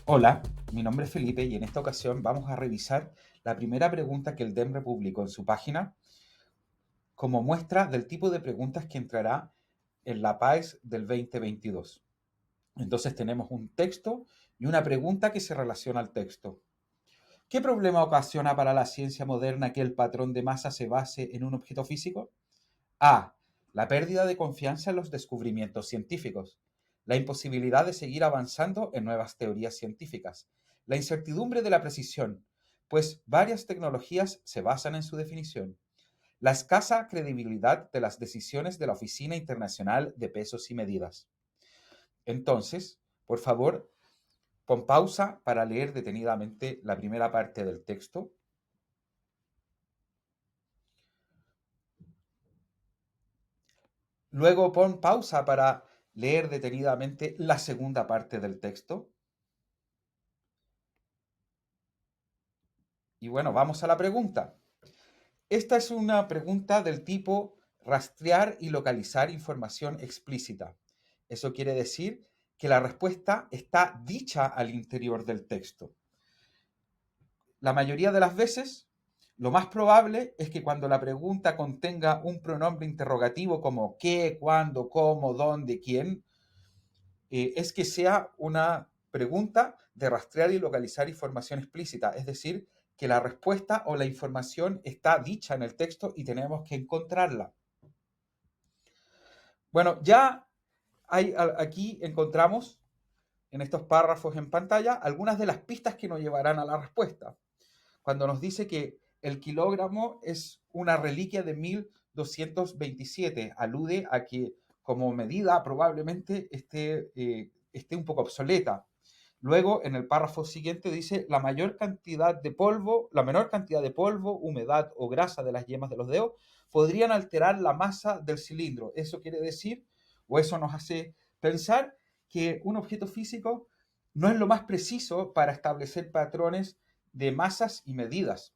Hola, mi nombre es Felipe y en esta ocasión vamos a revisar la primera pregunta que el DEMRE publicó en su página como muestra del tipo de preguntas que entrará en la PAES del 2022. Entonces tenemos un texto y una pregunta que se relaciona al texto. ¿Qué problema ocasiona para la ciencia moderna que el patrón de masa se base en un objeto físico? A. La pérdida de confianza en los descubrimientos científicos. La imposibilidad de seguir avanzando en nuevas teorías científicas. La incertidumbre de la precisión, pues varias tecnologías se basan en su definición. La escasa credibilidad de las decisiones de la Oficina Internacional de Pesos y Medidas. Entonces, por favor, pon pausa para leer detenidamente la primera parte del texto. Luego pon pausa para leer detenidamente la segunda parte del texto. Y bueno, vamos a la pregunta. Esta es una pregunta del tipo rastrear y localizar información explícita. Eso quiere decir que la respuesta está dicha al interior del texto. La mayoría de las veces, lo más probable es que cuando la pregunta contenga un pronombre interrogativo como qué, cuándo, cómo, dónde, quién, es que sea una pregunta de rastrear y localizar información explícita, es decir, que la respuesta o la información está dicha en el texto y tenemos que encontrarla. Bueno, ya aquí encontramos en estos párrafos en pantalla algunas de las pistas que nos llevarán a la respuesta. Cuando nos dice que el kilogramo es una reliquia de 1227, alude a que como medida probablemente esté un poco obsoleta. Luego, en el párrafo siguiente dice la menor cantidad de polvo, humedad o grasa de las yemas de los dedos podrían alterar la masa del cilindro. Eso quiere decir, o eso nos hace pensar que un objeto físico no es lo más preciso para establecer patrones de masas y medidas.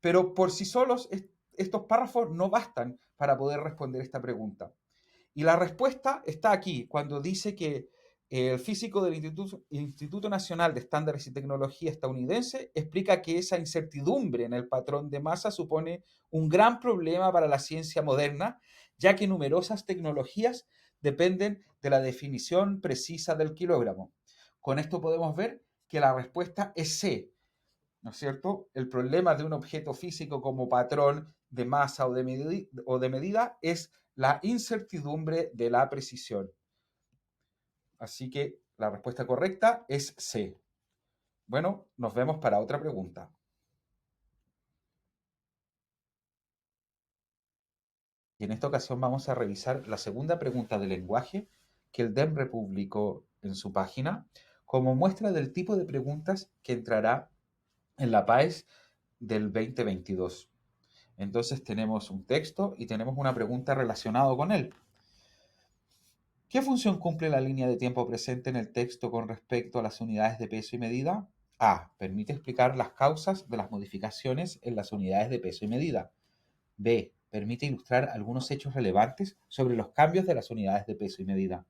Pero por sí solos estos párrafos no bastan para poder responder esta pregunta. Y la respuesta está aquí, cuando dice que el físico del Instituto Nacional de Estándares y Tecnología estadounidense explica que esa incertidumbre en el patrón de masa supone un gran problema para la ciencia moderna, ya que numerosas tecnologías dependen de la definición precisa del kilogramo. Con esto podemos ver que la respuesta es C, ¿no es cierto? El problema de un objeto físico como patrón de masa o de medida es la incertidumbre de la precisión. Así que la respuesta correcta es C. Bueno, nos vemos para otra pregunta. Y en esta ocasión vamos a revisar la segunda pregunta de lenguaje que el DEMRE publicó en su página como muestra del tipo de preguntas que entrará en la PAES del 2022. Entonces tenemos un texto y tenemos una pregunta relacionada con él. ¿Qué función cumple la línea de tiempo presente en el texto con respecto a las unidades de peso y medida? A. Permite explicar las causas de las modificaciones en las unidades de peso y medida. B. Permite ilustrar algunos hechos relevantes sobre los cambios de las unidades de peso y medida.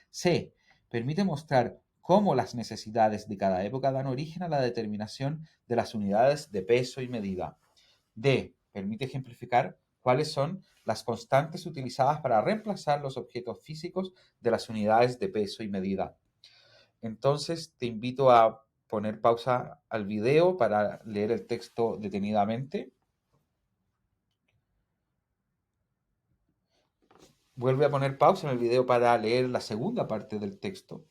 C. Permite mostrar cómo las necesidades de cada época dan origen a la determinación de las unidades de peso y medida. D. Permite ejemplificar cuáles son las constantes utilizadas para reemplazar los objetos físicos de las unidades de peso y medida. Entonces te invito a poner pausa al video para leer el texto detenidamente. Vuelve a poner pausa en el video para leer la segunda parte del texto.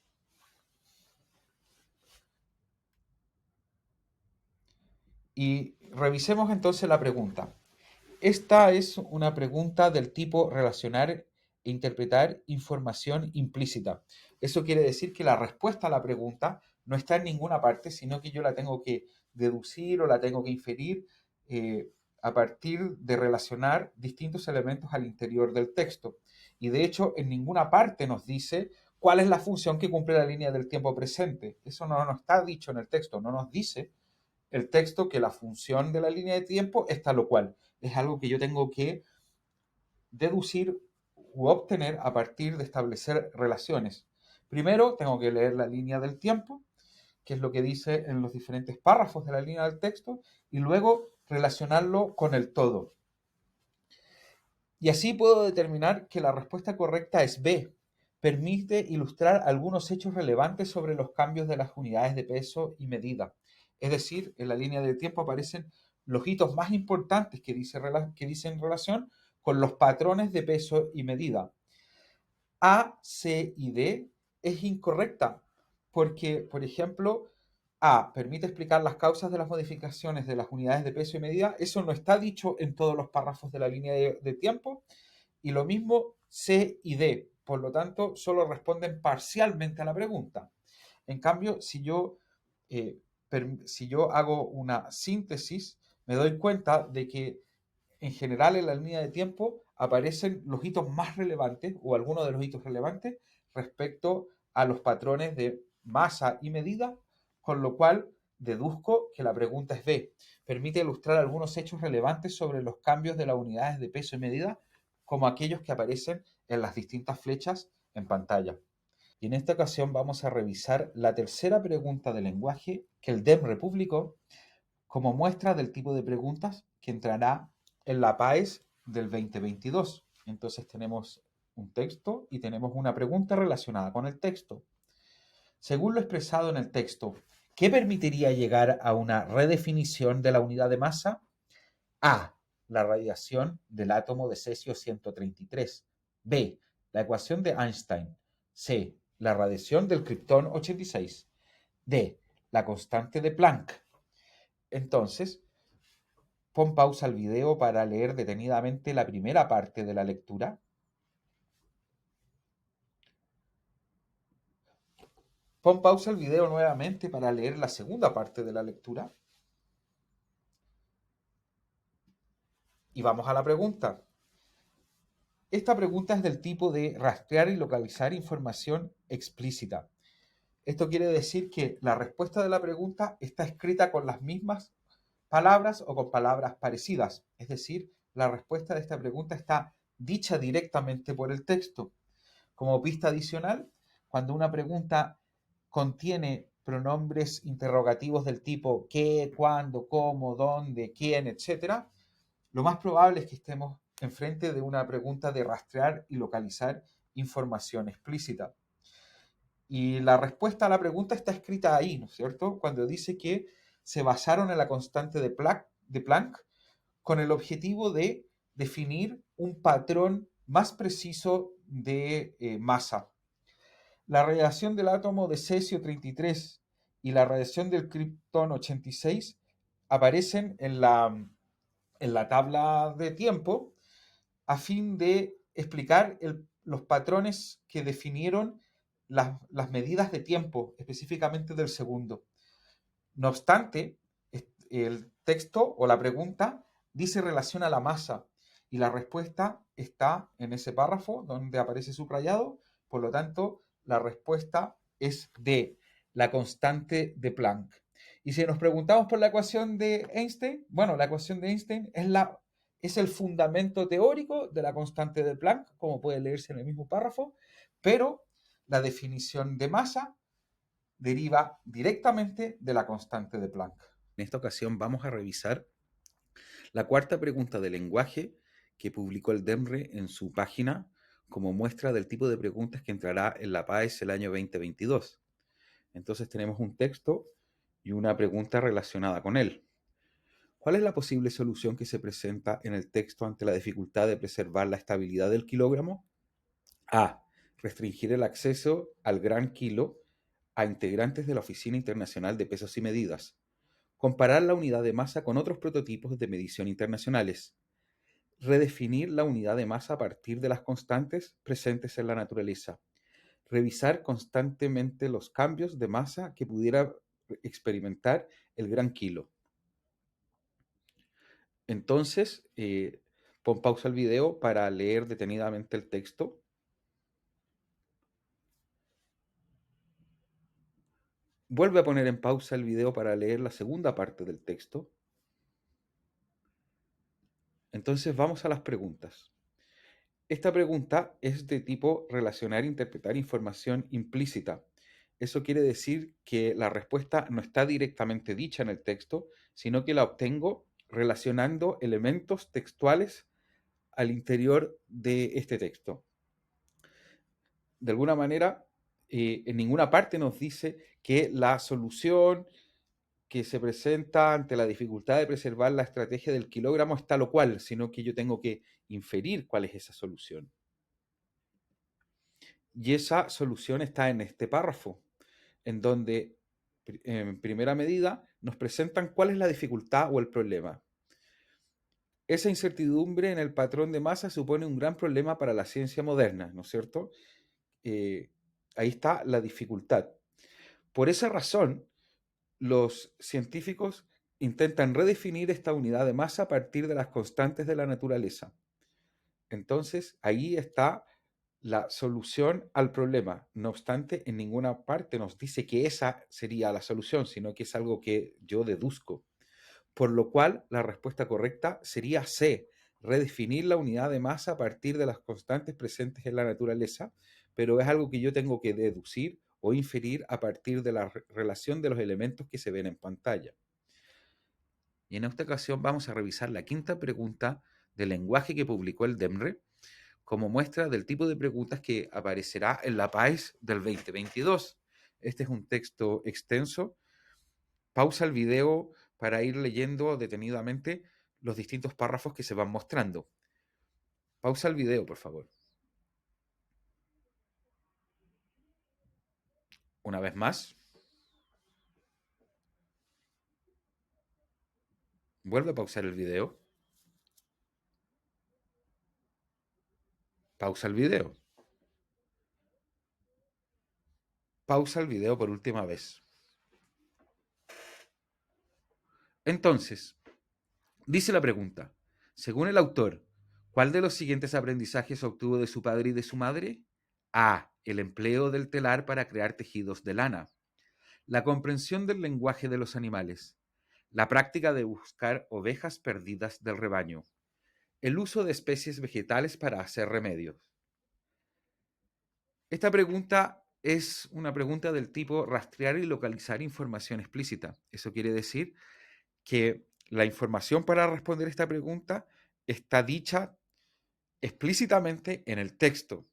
Y revisemos entonces la pregunta. Esta es una pregunta del tipo relacionar e interpretar información implícita. Eso quiere decir que la respuesta a la pregunta no está en ninguna parte, sino que yo la tengo que deducir o la tengo que inferir a partir de relacionar distintos elementos al interior del texto. Y de hecho, en ninguna parte nos dice cuál es la función que cumple la línea del tiempo presente. Eso no nos está dicho en el texto, no nos dice el texto que la función de la línea de tiempo es tal o cual. Es algo que yo tengo que deducir u obtener a partir de establecer relaciones. Primero tengo que leer la línea del tiempo qué es lo que dice en los diferentes párrafos de la línea del texto, y luego relacionarlo con el todo. Y así puedo determinar que la respuesta correcta es B. Permite ilustrar algunos hechos relevantes sobre los cambios de las unidades de peso y medida. Es decir, en la línea del tiempo aparecen los hitos más importantes que dicen relación con los patrones de peso y medida. A, C y D es incorrecta porque, por ejemplo, A permite explicar las causas de las modificaciones de las unidades de peso y medida. Eso no está dicho en todos los párrafos de la línea de tiempo. Y lo mismo C y D. Por lo tanto, solo responden parcialmente a la pregunta. En cambio, eh, si yo hago una síntesis, me doy cuenta de que en general en la línea de tiempo aparecen los hitos más relevantes o algunos de los hitos relevantes respecto a los patrones de masa y medida, con lo cual deduzco que la pregunta es B. Permite ilustrar algunos hechos relevantes sobre los cambios de las unidades de peso y medida, como aquellos que aparecen en las distintas flechas en pantalla. Y en esta ocasión vamos a revisar la tercera pregunta de lenguaje que el DEMRE publicó como muestra del tipo de preguntas que entrará en la PAES del 2022. Entonces tenemos un texto y tenemos una pregunta relacionada con el texto. Según lo expresado en el texto, ¿qué permitiría llegar a una redefinición de la unidad de masa? A. La radiación del átomo de cesio 133. B. La ecuación de Einstein. C. La radiación del criptón 86. D. La constante de Planck. Entonces, pon pausa al video para leer detenidamente la primera parte de la lectura. Pon pausa al video nuevamente para leer la segunda parte de la lectura. Y vamos a la pregunta. Esta pregunta es del tipo de rastrear y localizar información explícita. Esto quiere decir que la respuesta de la pregunta está escrita con las mismas palabras o con palabras parecidas. Es decir, la respuesta de esta pregunta está dicha directamente por el texto. Como pista adicional, cuando una pregunta contiene pronombres interrogativos del tipo qué, cuándo, cómo, dónde, quién, etc., lo más probable es que estemos enfrente de una pregunta de rastrear y localizar información explícita. Y la respuesta a la pregunta está escrita ahí, ¿no es cierto? Cuando dice que se basaron en la constante de Planck con el objetivo de definir un patrón más preciso de masa. La radiación del átomo de cesio 33 y la radiación del criptón 86 aparecen en la tabla de tiempo a fin de explicar los patrones que definieron las medidas de tiempo, específicamente del segundo. No obstante, el texto o la pregunta dice relación a la masa y la respuesta está en ese párrafo donde aparece subrayado, por lo tanto, la respuesta es D, la constante de Planck. Y si nos preguntamos por la ecuación de Einstein, bueno, la ecuación de Einstein es el fundamento teórico de la constante de Planck, como puede leerse en el mismo párrafo, pero la definición de masa deriva directamente de la constante de Planck. En esta ocasión vamos a revisar la cuarta pregunta de lenguaje que publicó el DEMRE en su página como muestra del tipo de preguntas que entrará en la PAES el año 2022. Entonces tenemos un texto y una pregunta relacionada con él. ¿Cuál es la posible solución que se presenta en el texto ante la dificultad de preservar la estabilidad del kilogramo? A. Restringir el acceso al gran kilo a integrantes de la Oficina Internacional de Pesos y Medidas. Comparar la unidad de masa con otros prototipos de medición internacionales. Redefinir la unidad de masa a partir de las constantes presentes en la naturaleza. Revisar constantemente los cambios de masa que pudiera experimentar el gran kilo. Entonces, pon pausa al video para leer detenidamente el texto. Vuelve a poner en pausa el video para leer la segunda parte del texto. Entonces vamos a las preguntas. Esta pregunta es de tipo relacionar e interpretar información implícita, eso quiere decir que la respuesta no está directamente dicha en el texto, sino que la obtengo relacionando elementos textuales al interior de este texto. De alguna manera, en ninguna parte nos dice que la solución que se presenta ante la dificultad de preservar la estrategia del kilogramo es tal o cual, sino que yo tengo que inferir cuál es esa solución. Y esa solución está en este párrafo, en donde en primera medida nos presentan cuál es la dificultad o el problema. Esa incertidumbre en el patrón de masa supone un gran problema para la ciencia moderna, ¿no es cierto? Ahí está la dificultad. Por esa razón, los científicos intentan redefinir esta unidad de masa a partir de las constantes de la naturaleza. Entonces, ahí está la solución al problema. No obstante, en ninguna parte nos dice que esa sería la solución, sino que es algo que yo deduzco. Por lo cual, la respuesta correcta sería C, redefinir la unidad de masa a partir de las constantes presentes en la naturaleza, pero es algo que yo tengo que deducir o inferir a partir de la relación de los elementos que se ven en pantalla. Y en esta ocasión vamos a revisar la quinta pregunta del lenguaje que publicó el DEMRE como muestra del tipo de preguntas que aparecerá en la PAES del 2022. Este es un texto extenso. Pausa el video para ir leyendo detenidamente los distintos párrafos que se van mostrando. Pausa el video, por favor. Una vez más. Vuelve a pausar el video. Pausa el video. Pausa el video por última vez. Entonces, dice la pregunta, según el autor, ¿cuál de los siguientes aprendizajes obtuvo de su padre y de su madre? A. El empleo del telar para crear tejidos de lana. La comprensión del lenguaje de los animales. La práctica de buscar ovejas perdidas del rebaño. El uso de especies vegetales para hacer remedios. Esta pregunta es una pregunta del tipo rastrear y localizar información explícita. Eso quiere decir que la información para responder esta pregunta está dicha explícitamente en el texto.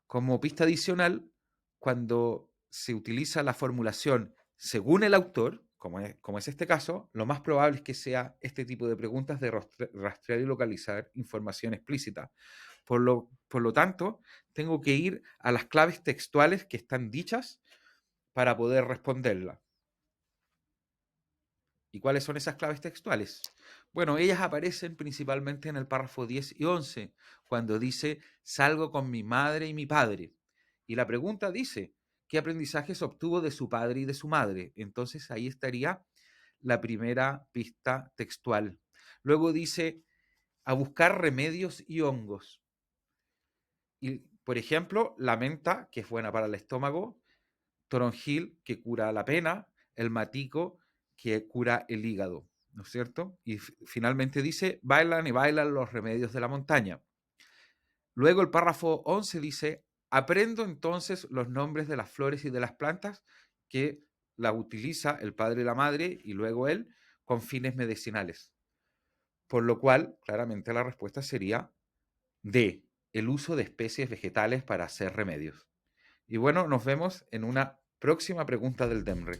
Como pista adicional, cuando se utiliza la formulación según el autor, como es este caso, lo más probable es que sea este tipo de preguntas de rastrear y localizar información explícita. Por lo tanto, tengo que ir a las claves textuales que están dichas para poder responderla. ¿Y cuáles son esas claves textuales? Bueno, ellas aparecen principalmente en el párrafo 10 y 11, cuando dice, salgo con mi madre y mi padre. Y la pregunta dice, ¿qué aprendizajes obtuvo de su padre y de su madre? Entonces ahí estaría la primera pista textual. Luego dice, a buscar remedios y hongos. Y, por ejemplo, la menta, que es buena para el estómago, toronjil, que cura la pena, el matico, que cura el hígado, ¿no es cierto? Y finalmente dice, bailan y bailan los remedios de la montaña. Luego el párrafo 11 dice, aprendo entonces los nombres de las flores y de las plantas que la utiliza el padre y la madre y luego él con fines medicinales. Por lo cual, claramente la respuesta sería D, el uso de especies vegetales para hacer remedios. Y bueno, nos vemos en una próxima pregunta del DEMRE.